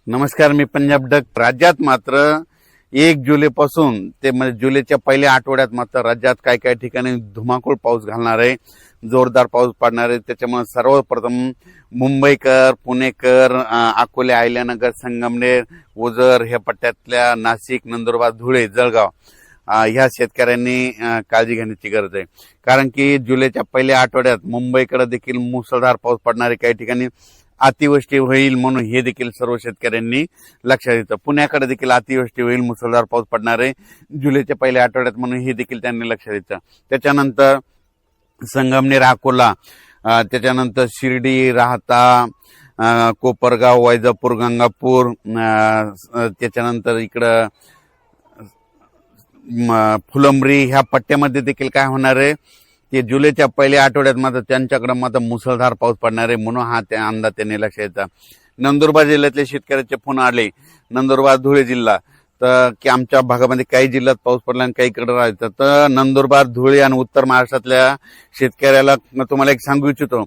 नमस्कार, मी पंजाब डक. राज्यात मात्र 1 जुलैपासून ते म्हणजे जुलैच्या पहिल्या आठवड्यात मात्र राज्यात काही काही ठिकाणी धुमाकूळ पाऊस घालणार आहे, जोरदार पाऊस पडणार आहे. त्याच्यामुळे सर्वप्रथम मुंबईकर, पुणेकर, अकोले, अहिल्यानगर, संगमनेर, ओझर ह्या पट्ट्यातल्या नाशिक, नंदुरबार, धुळे, जळगाव ह्या शेतकऱ्यांनी काळजी घेण्याची गरज आहे. कारण की जुलैच्या पहिल्या आठवड्यात मुंबईकडे देखील मुसळधार पाऊस पडणार आहे. काही ठिकाणी अतिवृष्टी होईल म्हणून हे देखील सर्व शेतकऱ्यांनी लक्षात घ्यायचं. पुण्याकडे देखील अतिवृष्टी होईल, मुसळधार पाऊस पडणार आहे जुलैच्या पहिल्या आठवड्यात म्हणून हे देखील त्यांनी लक्षात घ्यायचं. त्याच्यानंतर संगमनेर, अकोला, त्याच्यानंतर शिर्डी, राहता, कोपरगाव, वैजापूर, गंगापूर, त्याच्यानंतर इकडं फुलंब्री ह्या पट्ट्यामध्ये देखील काय होणार आहे की जुलैच्या पहिल्या आठवड्यात मात्र त्यांच्याकडे मात्र मुसळधार पाऊस पडणार आहे म्हणून हा त्या अंदाज त्यांनी लक्षात घ्यायचा. नंदुरबार जिल्ह्यातले शेतकऱ्याचे फोन आले, नंदुरबार, धुळे जिल्हा, तर की आमच्या भागामध्ये काही जिल्ह्यात पाऊस पडला आणि काही इकडे राहायचं. तर नंदुरबार, धुळे आणि उत्तर महाराष्ट्रातल्या शेतकऱ्याला तुम्हाला एक सांगू इच्छितो,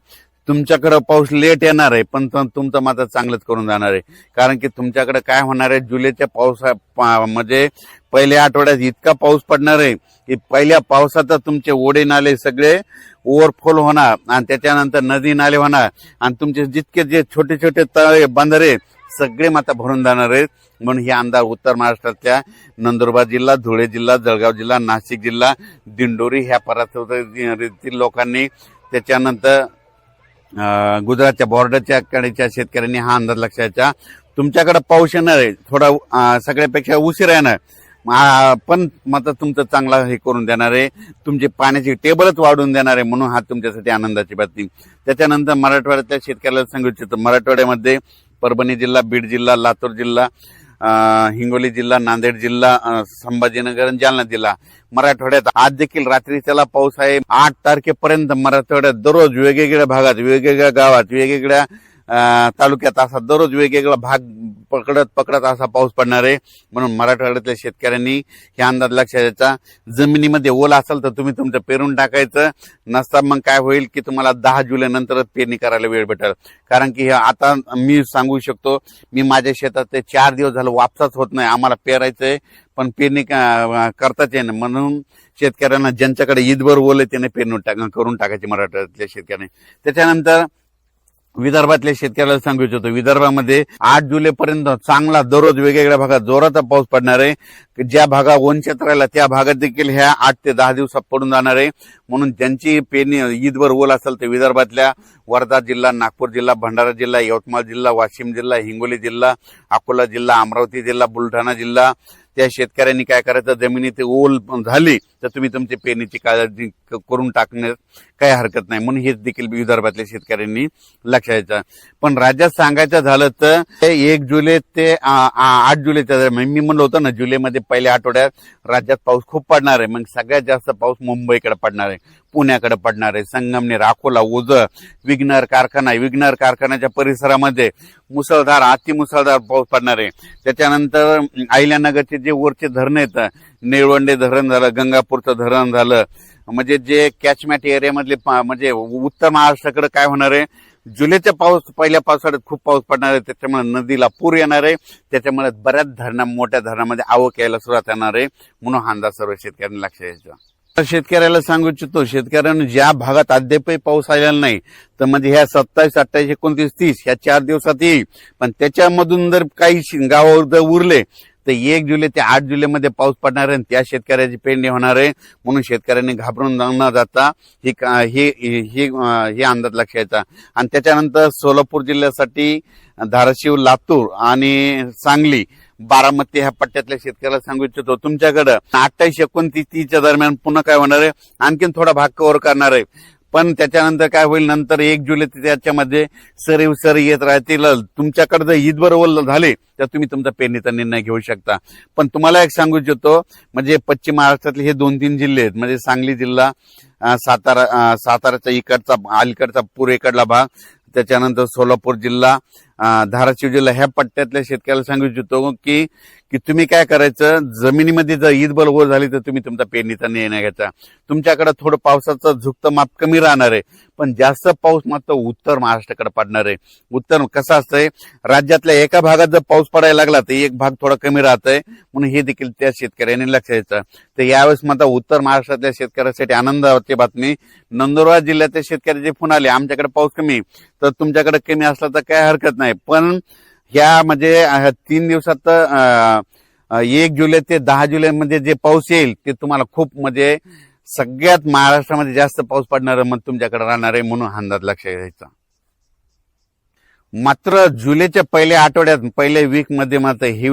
तुमच्याकडे पाऊस लेट येणार आहे पण तुमचं मात्र चांगलंच करून जाणार आहे. कारण की तुमच्याकडे काय होणार आहे, जुलैच्या पावसा म्हणजे पहिल्या आठवड्यात इतका पाऊस पडणार आहे की पहिल्या पावसात तुमचे ओढे नाले सगळे ओव्हरफ्लो होणार आणि त्याच्यानंतर नदी नाले होणार आणि तुमचे जितके जे छोटे छोटे तळे, बंधारे सगळे मात्र भरून जाणार आहेत. म्हणून हे अंदाज उत्तर महाराष्ट्रातल्या नंदुरबार जिल्हा, धुळे जिल्हा, जळगाव जिल्हा, नाशिक जिल्हा, दिंडोरी ह्या परिसरातील लोकांनी, त्याच्यानंतर गुजरातच्या बॉर्डरच्या कडेच्या शेतकऱ्यांनी हा अंदाज लक्षात. तुमच्याकडे पाऊस येणार आहे, थोडा सगळ्यापेक्षा उशीर येणार पण मात्र तुमचं चांगला हे करून देणार आहे, तुमची पाण्याची टेबलच वाढवून देणार आहे म्हणून हा तुमच्यासाठी आनंदाची बातमी. त्याच्यानंतर मराठवाड्यातल्या शेतकऱ्याला सांगू इच्छितो, मराठवाड्यामध्ये परभणी जिल्हा, बीड जिल्हा, लातूर जिल्हा, हिंगोली जिल्हा, नांदेड जिल्हा, संभाजीनगर आणि जालना जिल्हा, मराठवाड्यात आज देखील रात्रीच्याला पाऊस आहे. 8 तारखेपर्यंत मराठवाड्यात दररोज वेगवेगळ्या भागात, वेगवेगळ्या गावात, वेगवेगळ्या तालुक्यात असा दररोज वेगवेगळा भाग पकडत असा पाऊस पडणार आहे. म्हणून मराठवाड्यातल्या शेतकऱ्यांनी हे अंदाज लक्षात घ्यायचा. जमिनीमध्ये ओला असेल तर तुम्ही तुमचं पेरून टाकायचं, नसता मग काय होईल की तुम्हाला 10 जुलै नंतर पेरणी करायला वेळ भेटेल. कारण की आता मी सांगू शकतो, मी माझ्या शेतात ते 4 दिवस झालं वापसाच होत नाही, आम्हाला पेरायचंय पण पेरणी करताच येणं. म्हणून शेतकऱ्यांना ज्यांच्याकडे ईदभर ओले त्याने पेरणी करून टाकायची मराठवाड्यातल्या शेतकऱ्यांनी. त्याच्यानंतर विदर्भातल्या शेतकऱ्याला सांगू इच्छितो, विदर्भामध्ये 8 जुलैपर्यंत चांगला दररोज वेगवेगळ्या भागात जोराचा पाऊस पडणार आहे. ज्या भागात वनक्षेत्र राहिला त्या भागात देखील ह्या 8 ते 10 दिवसात पडून जाणार आहे. म्हणून ज्यांची पेरणी ईदभर ओल असेल ते विदर्भातल्या वर्धा जिल्हा, नागपूर जिल्हा, भंडारा जिल्हा, यवतमाळ जिल्हा, वाशिम जिल्हा, हिंगोली जिल्हा, अकोला जिल्हा, अमरावती जिल्हा, बुलढाणा जिल्हा, त्या शेतकऱ्यांनी काय करायचं, जमिनीत ओल झाली तर तुम्ही तुमची पेरणीची काळजी करून टाकण्यास काही हरकत नाही. म्हणून हेच देखील विदर्भातल्या शेतकऱ्यांनी लक्षात घ्यायचं. पण राज्यात सांगायचं झालं तर 1 जुलै ते 8 जुलैच्या दरम्यान मी म्हणलं होतं ना, जुलैमध्ये पहिल्या आठवड्यात राज्यात पाऊस खूप पडणार आहे. मग सगळ्यात जास्त पाऊस मुंबईकडे पडणार आहे, पुण्याकडे पडणार आहे, संगमनेर, अकोला, ओझर, विघ्नर कारखान्याच्या परिसरामध्ये मुसळधार, अतिमुसळधार पाऊस पडणार आहे. त्याच्यानंतर अहिल्यानगरचे जे वरचे धरण आहेत, निळवंडे धरण झालं, गंगापूरचं धरण झालं, म्हणजे जे कॅचमॅट एरियामधले म्हणजे उत्तर महाराष्ट्राकडे काय होणार आहे, जुलैच्या पहिल्या पावसाळ्यात खूप पाऊस पडणार आहे. त्याच्यामुळे नदीला पूर येणार आहे. त्याच्यामुळे बऱ्याच मोठ्या धरणामध्ये आवक यायला सुरुवात येणार आहे. म्हणून हा अंदाज सर्व शेतकऱ्यांनी लक्षात घ्यायचा. शेतकऱ्याला सांगू इच्छितो, शेतकऱ्यांना ज्या भागात अद्यापही पाऊस आलेला नाही तर म्हणजे ह्या 27, 28, 29, 30 ह्या 4 दिवसात येईल. पण त्याच्यामधून जर काही गावावर जर उरले तर 1 जुलै ते 8 जुलैमध्ये पाऊस पडणार आहे आणि त्या शेतकऱ्याची पेरणी होणार आहे. म्हणून शेतकऱ्यांनी घाबरून न जाता हे अंदाज लक्षात घ्यायचा. आणि त्याच्यानंतर सोलापूर जिल्ह्यासाठी धाराशिव, लातूर आणि सांगली, बारामती ह्या पट्ट्यातल्या शेतकऱ्याला सांगू इच्छितो, तुमच्याकडे 28, 29, 30च्या दरम्यान पुन्हा काय होणार आहे, आणखीन थोडा भाग कव्हर करणार आहे. पण त्याच्यानंतर काय होईल, नंतर 1 जुलै त्याच्यामध्ये सर येत राहतील. तुमच्याकडे जर ईदभर ओल झाले तर तुम्ही तुमचा पेरणीचा निर्णय घेऊ शकता. पण तुम्हाला एक सांगू इच्छितो, म्हणजे पश्चिम महाराष्ट्रातले हे 2-3 जिल्हे आहेत, म्हणजे सांगली जिल्हा, साताराचा अलीकडचा पूर्वेकडला भाग, त्याच्यानंतर सोलापूर जिल्हा, धाराशिव जिल्हा ह्या पट्ट्यातल्या शेतकऱ्याला सांगू इच्छितो की की तुम्ही काय करायचं, जमिनीमध्ये जर ईदबल वर झाली तर तुम्ही तुमचा पेरणीचा निर्णय घ्यायचा. तुमच्याकडे थोडं पावसाचं झुकतं माप कमी राहणार आहे, पण जास्त पाऊस मात्र उत्तर महाराष्ट्राकडे पडणार आहे. उत्तर कसं असतंय, राज्यातल्या एका भागात जर पाऊस पडायला लागला तर एक भाग थोडा कमी राहतोय, म्हणून हे देखील त्या शेतकऱ्यांनी लक्ष द्यायचं. तर यावेळेस मात्र उत्तर महाराष्ट्रातल्या शेतकऱ्यांसाठी आनंदाची बातमी. नंदुरबार जिल्ह्यातल्या शेतकरी जे फोन आले आमच्याकडे पाऊस कमी, तर तुमच्याकडे कमी असला तर काय हरकत नाही, पण ह्या म्हणजे 3 दिवसात 1 जुलै ते 10 जुलै मध्ये जे पाऊस येईल ते तुम्हाला खूप म्हणजे सगळ्यात महाराष्ट्रामध्ये जास्त पाऊस पडणार मग तुमच्याकडे राहणार आहे, म्हणून अंदाज लक्ष द्यायचा. मात्र जुलैच्या पहिल्या आठवड्यात पहिल्या वीक मध्ये मात्र ही